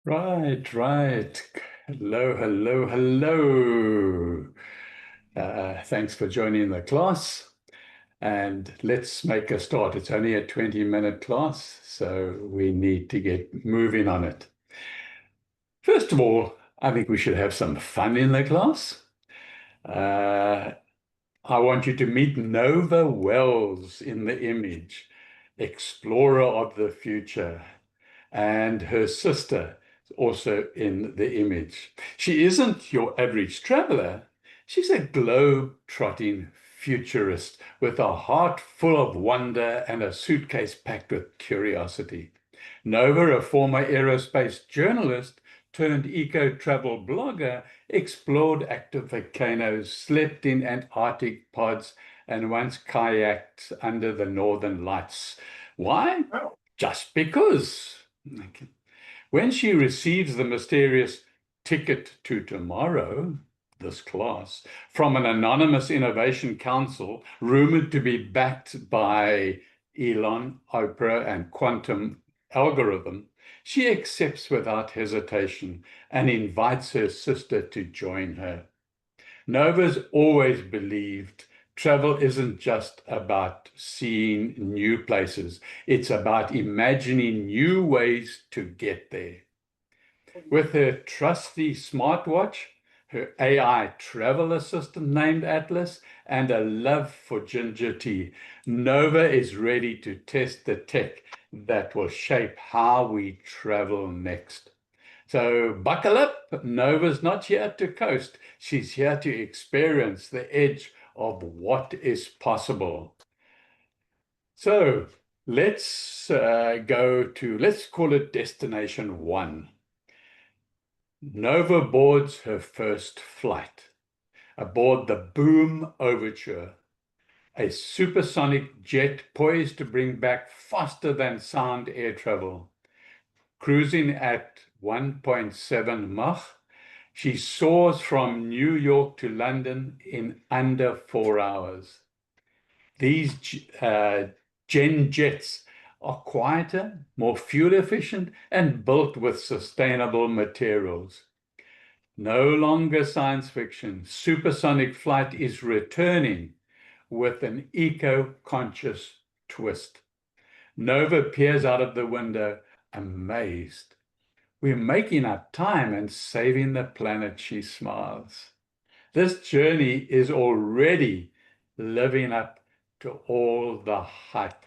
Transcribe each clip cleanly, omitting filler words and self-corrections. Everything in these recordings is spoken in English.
Right, right. Hello, hello, hello. Thanks for joining the class. And let's make a start. It's only a 20-minute class, so we need to get moving on it. First of all, I think we should have some fun in the class. Uh, I want you to meet Nova Wells in the image, explorer of the future, and her sister also in the image. She isn't your average traveler. She's a globe-trotting futurist with a heart full of wonder and a suitcase packed with curiosity. Nova, a former aerospace journalist turned eco-travel blogger, explored active volcanoes, slept in Antarctic pods, and once kayaked under the northern lights. Why? Just because. When she receives the mysterious ticket to tomorrow, this class, from an anonymous innovation council rumored to be backed by Elon, Oprah, and quantum algorithm, she accepts without hesitation and invites her sister to join her. Nova's always believed travel isn't just about seeing new places, it's about imagining new ways to get there. With her trusty smartwatch, her AI travel assistant named Atlas, and a love for ginger tea, Nova is ready to test the tech that will shape how we travel next. So buckle up. Nova's not here to coast. She's here to experience the edge of what is possible. So let's call it Destination One. Nova boards her first flight aboard the Boom Overture, a supersonic jet poised to bring back faster than sound air travel. Cruising at 1.7 Mach, she soars from New York to London in under 4 hours. These Gen jets are quieter, more fuel efficient, and built with sustainable materials. No longer science fiction. Supersonic flight is returning with an eco-conscious twist. Nova peers out of the window, amazed. We're making up time and saving the planet, she smiles. This journey is already living up to all the hype.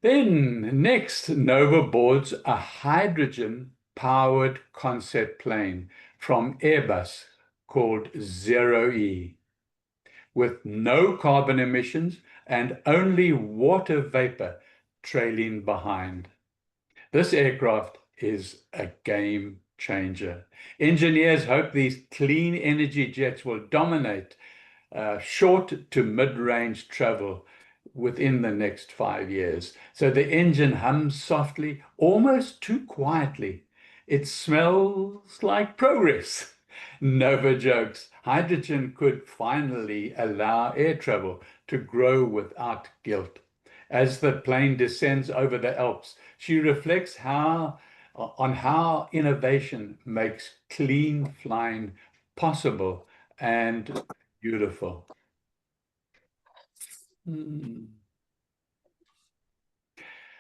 Then next, Nova boards a hydrogen-powered concept plane from Airbus called Zero E, with no carbon emissions and only water vapor trailing behind. This aircraft is a game changer. Engineers hope these clean energy jets will dominate short to mid-range travel within the next 5 years. So the engine hums softly, almost too quietly. It smells like progress. Nova jokes, hydrogen could finally allow air travel to grow without guilt. As the plane descends over the Alps, she reflects on how innovation makes clean flying possible and beautiful.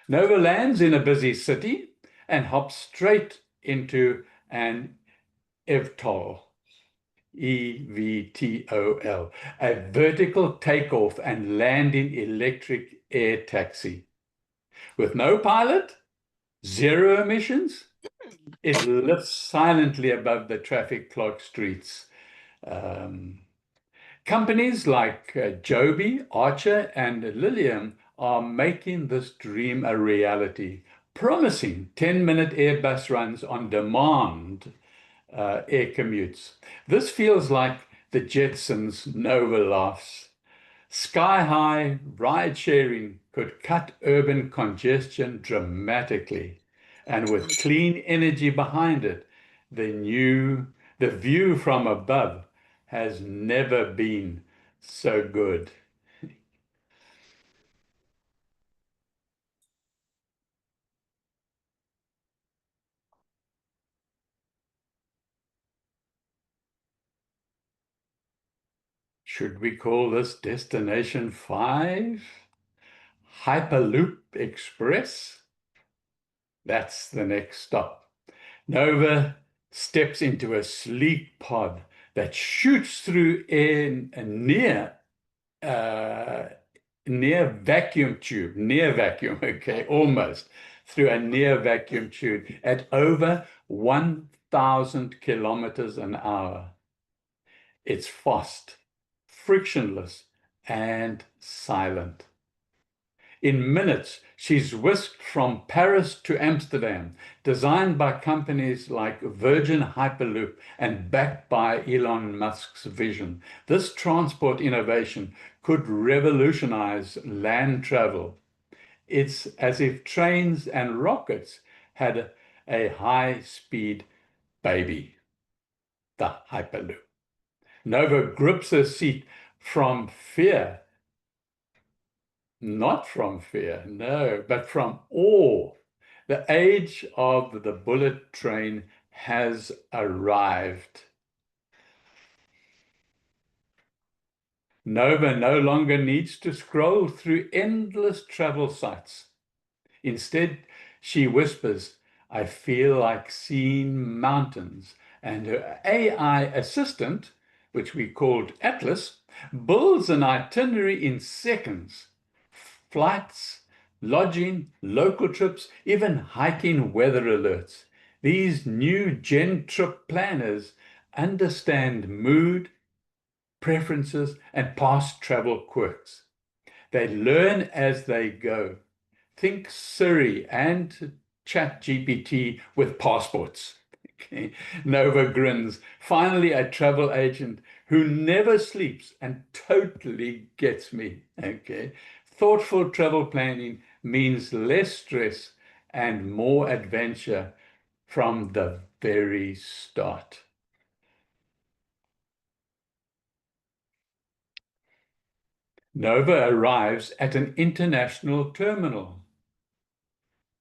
Nova lands in a busy city and hops straight into an EVTOL, EVTOL, a vertical takeoff and landing electric air taxi. With no pilot, zero emissions, it lifts silently above the traffic-clogged streets. Um, Companies like Joby, Archer, and Lilium are making this dream a reality, promising 10-minute Airbus runs on demand air commutes. This feels like the Jetsons' Nova laughs. Sky-high ride sharing could cut urban congestion dramatically. And with clean energy behind it, the view from above has never been so good. Should we call this Destination 5? Hyperloop Express? That's the next stop. Nova steps into a sleek pod that shoots through in a uh, near vacuum tube, near vacuum, okay, almost through a near vacuum tube at over 1,000 kilometers an hour. It's fast, frictionless, and silent. In minutes, she's whisked from Paris to Amsterdam, designed by companies like Virgin Hyperloop and backed by Elon Musk's vision. This transport innovation could revolutionize land travel. It's as if trains and rockets had a high-speed baby, the Hyperloop. Nova grips her seat from fear. Not from fear, no, but from awe. The age of the bullet train has arrived. Nova no longer needs to scroll through endless travel sites. Instead, she whispers, "I feel like seeing mountains." And her AI assistant, which we called Atlas, builds an itinerary in seconds. Flights, lodging, local trips, even hiking weather alerts. These new Gen trip planners understand mood, preferences, and past travel quirks. They learn as they go. Think Siri and ChatGPT with passports. Okay. Nova grins. Finally, a travel agent who never sleeps and totally gets me. Okay. Thoughtful travel planning means less stress and more adventure from the very start. Nova arrives at an international terminal,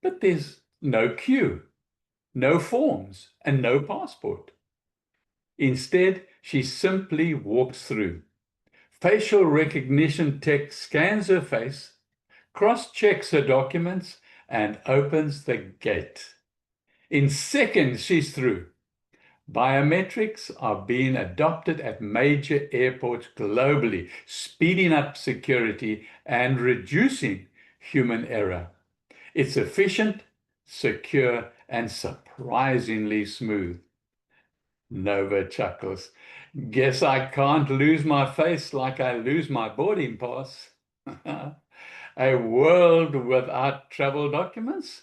but there's no queue, no forms, and no passport. Instead, she simply walks through. Facial recognition tech scans her face, cross-checks her documents, and opens the gate. In seconds, she's through. Biometrics are being adopted at major airports globally, speeding up security and reducing human error. It's efficient, secure, and surprisingly smooth. Nova chuckles. Guess I can't lose my face like I lose my boarding pass. A world without travel documents?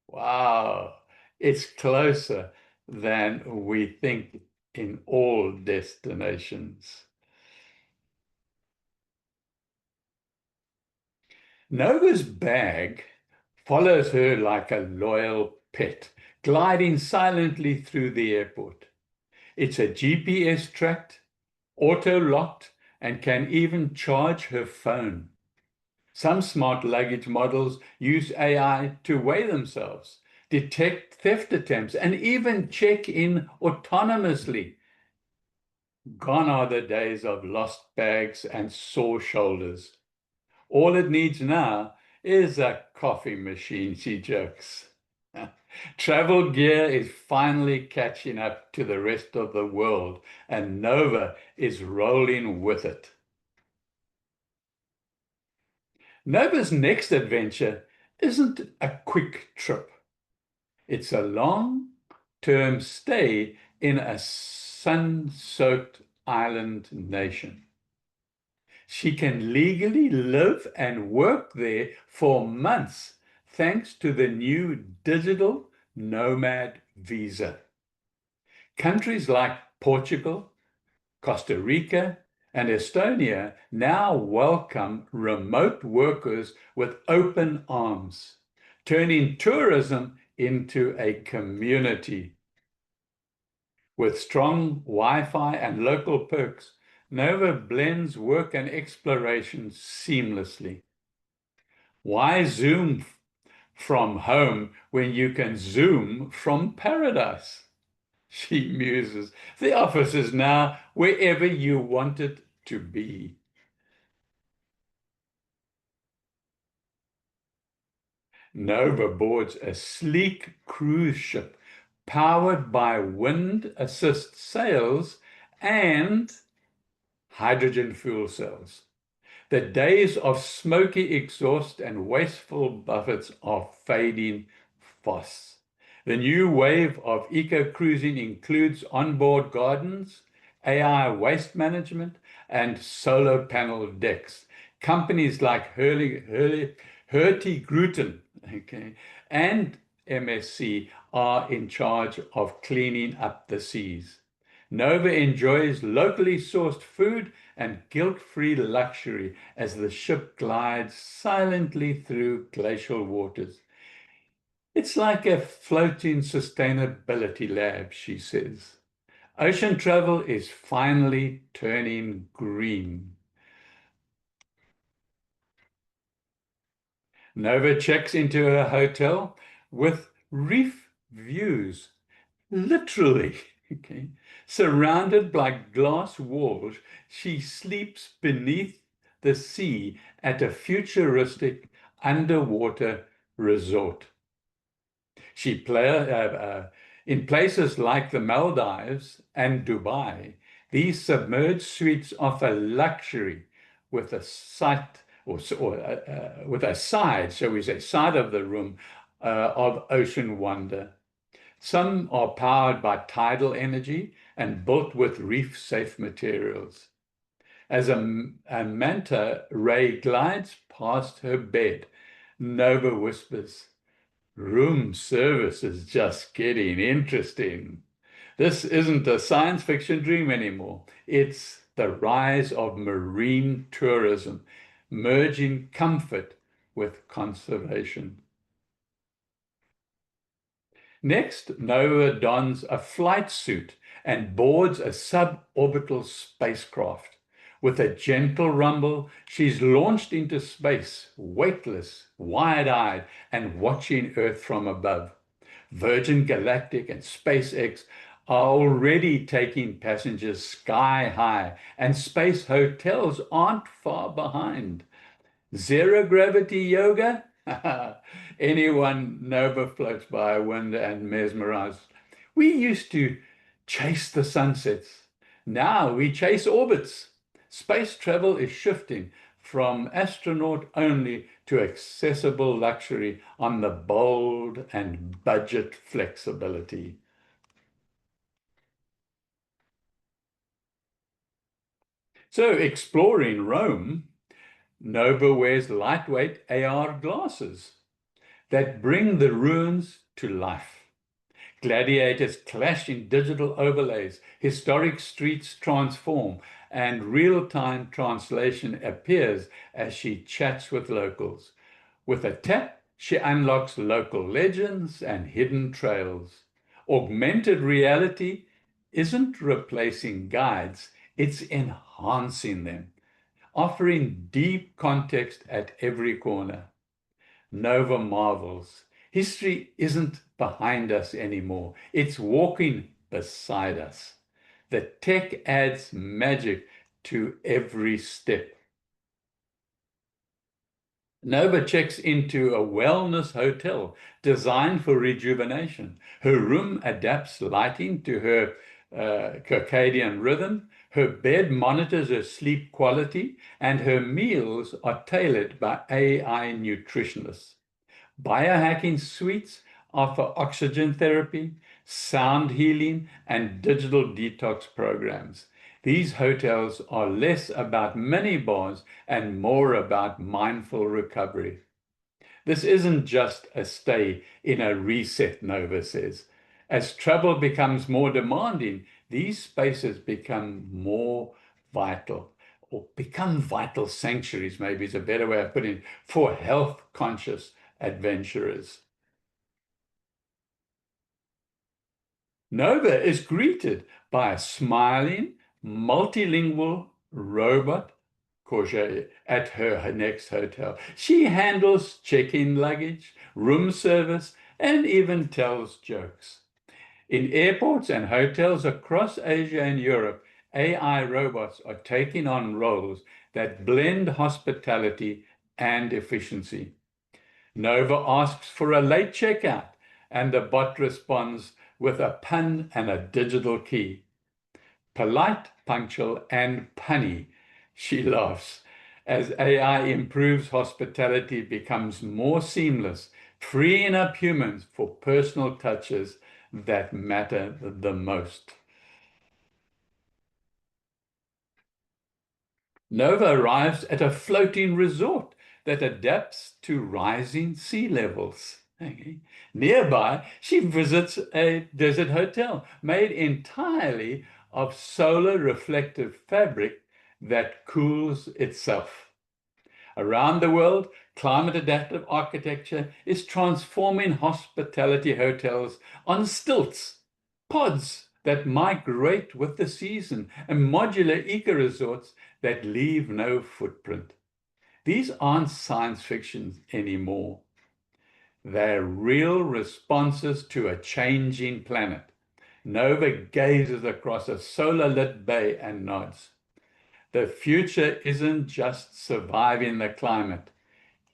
Wow, it's closer than we think in all destinations. Nova's bag follows her like a loyal pet, gliding silently through the airport. It's a GPS tracked, auto-locked, and can even charge her phone. Some smart luggage models use AI to weigh themselves, detect theft attempts, and even check in autonomously. Gone are the days of lost bags and sore shoulders. All it needs now is a coffee machine, she jokes. Travel gear is finally catching up to the rest of the world, and Nova is rolling with it. Nova's next adventure isn't a quick trip. It's a long-term stay in a sun-soaked island nation. She can legally live and work there for months thanks to the new digital nomad visa. Countries like Portugal, Costa Rica, and Estonia now welcome remote workers with open arms, turning tourism into a community. With strong Wi-Fi and local perks, Nova blends work and exploration seamlessly. Why zoom from home when you can zoom from paradise? She muses. The office is now wherever you want it to be. Nova boards a sleek cruise ship powered by wind assist sails and hydrogen fuel cells. The days of smoky exhaust and wasteful buffets are fading fast. The new wave of eco-cruising includes onboard gardens, AI waste management, and solar panel decks. Companies like Hurtigruten, okay, and MSC are in charge of cleaning up the seas. Nova enjoys locally sourced food and guilt-free luxury as the ship glides silently through glacial waters. It's like a floating sustainability lab, she says. Ocean travel is finally turning green. Nova checks into her hotel with reef views, literally. Okay. Surrounded by glass walls, she sleeps beneath the sea at a futuristic underwater resort. In places like the Maldives and Dubai, these submerged suites offer luxury with a sight with a side, shall we say, side of the room of ocean wonder. Some are powered by tidal energy and built with reef-safe materials. As a manta ray glides past her bed, Nova whispers, "Room service is just getting interesting." This isn't a science fiction dream anymore. It's the rise of marine tourism, merging comfort with conservation. Next, Nova dons a flight suit and boards a suborbital spacecraft. With a gentle rumble, she's launched into space, weightless, wide-eyed, and watching Earth from above. Virgin Galactic and SpaceX are already taking passengers sky high, and space hotels aren't far behind. Zero gravity yoga? Anyone Nova floats by, wonder and mesmerized. We used to chase the sunsets. Now we chase orbits. Space travel is shifting from astronaut only to accessible luxury on the bold and budget flexibility. So exploring Rome, Nova wears lightweight AR glasses that bring the ruins to life. Gladiators clash in digital overlays, historic streets transform, and real-time translation appears as she chats with locals. With a tap, she unlocks local legends and hidden trails. Augmented reality isn't replacing guides, it's enhancing them, offering deep context at every corner. Nova marvels. History isn't behind us anymore. It's walking beside us. The tech adds magic to every step. Nova checks into a wellness hotel designed for rejuvenation. Her room adapts lighting to her circadian rhythm. Her bed monitors her sleep quality, and her meals are tailored by AI nutritionists. Biohacking suites offer oxygen therapy, sound healing, and digital detox programs. These hotels are less about mini bars and more about mindful recovery. This isn't just a stay in a reset, Nova says. As travel becomes more demanding, these spaces become more vital, or become vital sanctuaries, maybe is a better way of putting it, for health-conscious adventurers. Nova is greeted by a smiling, multilingual robot courier at her next hotel. She handles check-in luggage, room service, and even tells jokes. In airports and hotels across Asia and Europe, AI robots are taking on roles that blend hospitality and efficiency. Nova asks for a late checkout, and the bot responds with a pun and a digital key. Polite, punctual, and punny, she laughs. As AI improves, hospitality becomes more seamless, freeing up humans for personal touches that matter the most. Nova arrives at a floating resort that adapts to rising sea levels. Okay. Nearby, she visits a desert hotel made entirely of solar reflective fabric that cools itself. Around the world, climate adaptive architecture is transforming hospitality hotels on stilts, pods that migrate with the season, and modular eco-resorts that leave no footprint. These aren't science fiction anymore. They're real responses to a changing planet. Nova gazes across a solar-lit bay and nods. The future isn't just surviving the climate,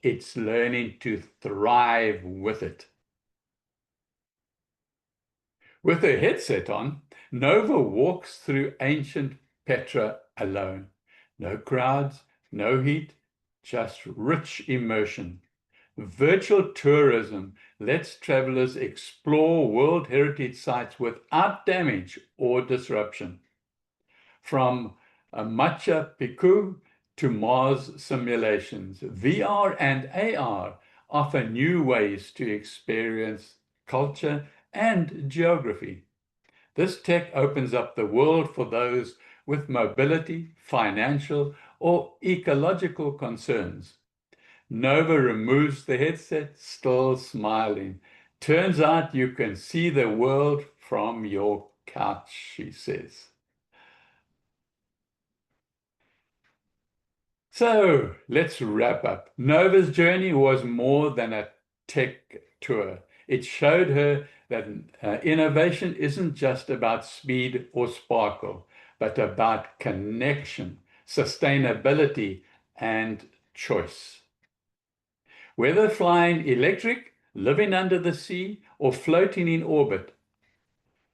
it's learning to thrive with it. With her headset on, Nova walks through ancient Petra alone. No crowds, no heat, just rich immersion. Virtual tourism lets travelers explore World Heritage sites without damage or disruption. From Machu Picchu to Mars simulations, VR and AR offer new ways to experience culture and geography. This tech opens up the world for those with mobility, financial, or ecological concerns. Nova removes the headset, still smiling. Turns out you can see the world from your couch, she says. So let's wrap up. Nova's journey was more than a tech tour. It showed her that innovation isn't just about speed or sparkle, but about connection, sustainability, and choice. Whether flying electric, living under the sea, or floating in orbit,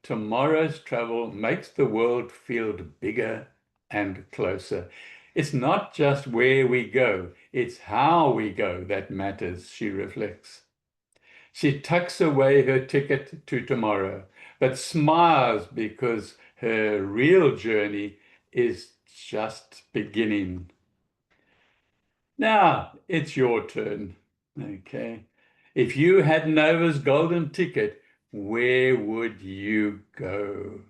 tomorrow's travel makes the world feel bigger and closer. It's not just where we go, it's how we go that matters, she reflects. She tucks away her ticket to tomorrow, but smiles because her real journey is just beginning. Now it's your turn. Okay. If you had Nova's golden ticket, where would you go?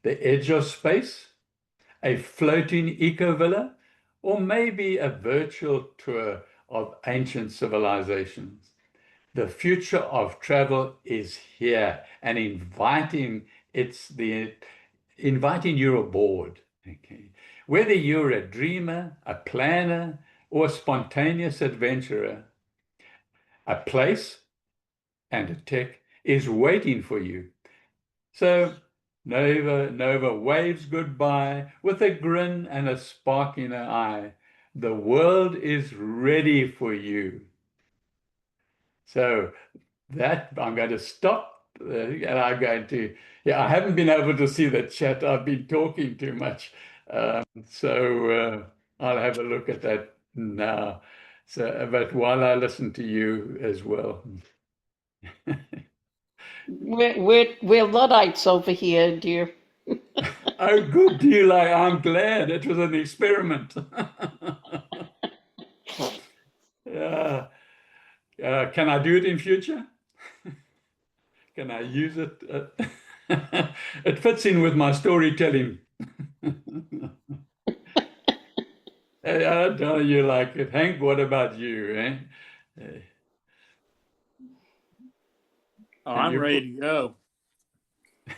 The edge of space? A floating eco-villa? Or maybe a virtual tour of ancient civilizations? The future of travel is here and inviting you aboard. Okay. Whether you're a dreamer, a planner, or a spontaneous adventurer, a place and a tech is waiting for you. So Nova waves goodbye with a grin and a spark in her eye. The world is ready for you. So that I'm going to stop and I'm going to, I haven't been able to see the chat. I've been talking too much. I'll have a look at that now. So, but while I listen to you as well. We're Luddites over here, dear. Oh, good deal. I'm glad it was an experiment. Yeah. Can I do it in future? Can I use it? It fits in with my storytelling. I know you like it. Hank, what about you? Oh, I'm ready to go.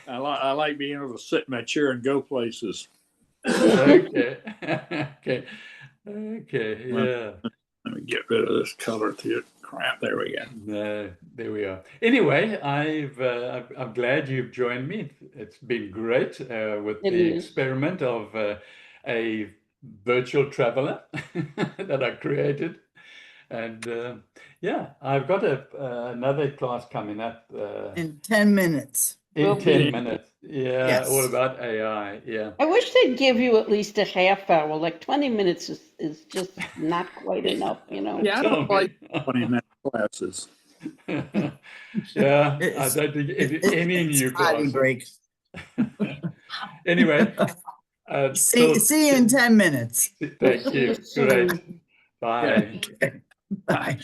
I like being able to sit in my chair and go places. Okay. Okay. Okay. Yeah. Let me get rid of this color to it crap. There we go. No, there we are. Anyway, I'm glad you've joined me. It's been great with It the is. experiment of a virtual traveler that I created. And yeah, I've got another class coming up In 10 minutes. in Will 10 be. minutes. Yeah, Yes. all about AI. Yeah. I wish they'd give you at least a half hour. Like 20 minutes is just not quite enough, you know? Yeah, I Tell don't like me. 20-minute classes. Yeah, I It's- don't think any it's new potty classes. break. Anyway, See you in 10 minutes. thank See you you. soon. Great. Bye. Bye.